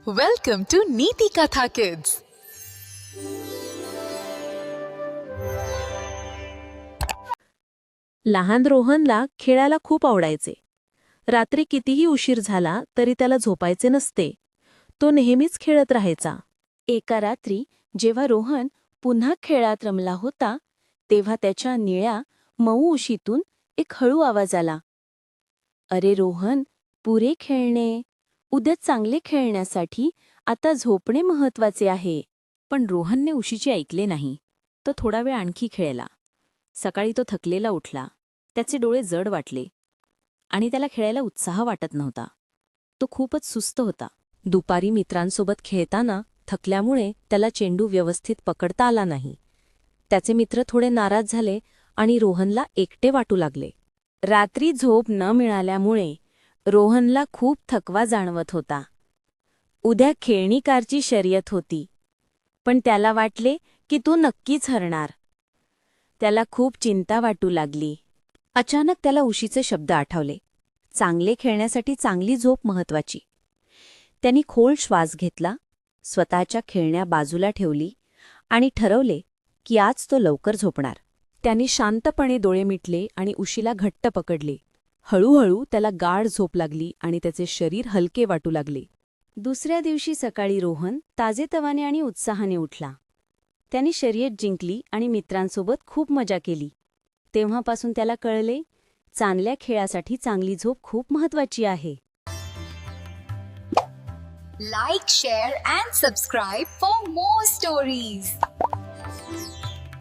Welcome to Neeti Katha Kids. लहान रोहनला खेळायला खूप आवडायचे. रात्री कितीही उशीर झाला तरी त्याला झोपायचे नसते. तो नेहमीच खेळत राहायचा. एका रात्री जेव्हा रोहन पुन्हा खेळात रमला होता, तेव्हा त्याच्या निळ्या मऊ उशीतून एक हळू आवाज आला. "अरे रोहन, पुरे खेळणे. उद्या चांगले खेळण्यासाठी आता झोपणे महत्वाचे आहे." पण रोहनने उशीचे ऐकले नाही. तो थोडा वेळ आणखी खेळला. सकाळी तो थकलेला उठला. त्याचे डोळे जड वाटले आणि त्याला खेळायला उत्साह वाटत नव्हता. तो खूपच सुस्त होता. दुपारी मित्रांसोबत खेळताना थकल्यामुळे त्याला चेंडू व्यवस्थित पकडता आला नाही. त्याचे मित्र थोडे नाराज झाले आणि रोहनला एकटे वाटू लागले. रात्री झोप न मिळाल्यामुळे रोहनला खूप थकवा जाणवत होता. उद्या खेळणी कारची शर्यत होती, पण त्याला वाटले की तो नक्कीच हरणार. त्याला खूप चिंता वाटू लागली. अचानक त्याला उशीचे शब्द आठवले. चांगले खेळण्यासाठी चांगली झोप महत्वाची. त्यांनी खोल श्वास घेतला, स्वतःच्या खेळण्या बाजूला ठेवली आणि ठरवले की आज तो लवकर झोपणार. त्यांनी शांतपणे डोळे मिटले आणि उशीला घट्ट पकडले. हळूहळू त्याला गाढ झोप लागली आणि त्याचे शरीर हलके वाटू लागले. दुसऱ्या दिवशी सकाळी रोहन ताजेतवाने आणि उत्साहाने उठला. त्यांनी शर्यत जिंकली आणि मित्रांसोबत खूप मजा केली. तेव्हापासून त्याला कळले, चांगल्या खेळासाठी चांगली झोप खूप महत्वाची आहे. Like, share and subscribe for more stories.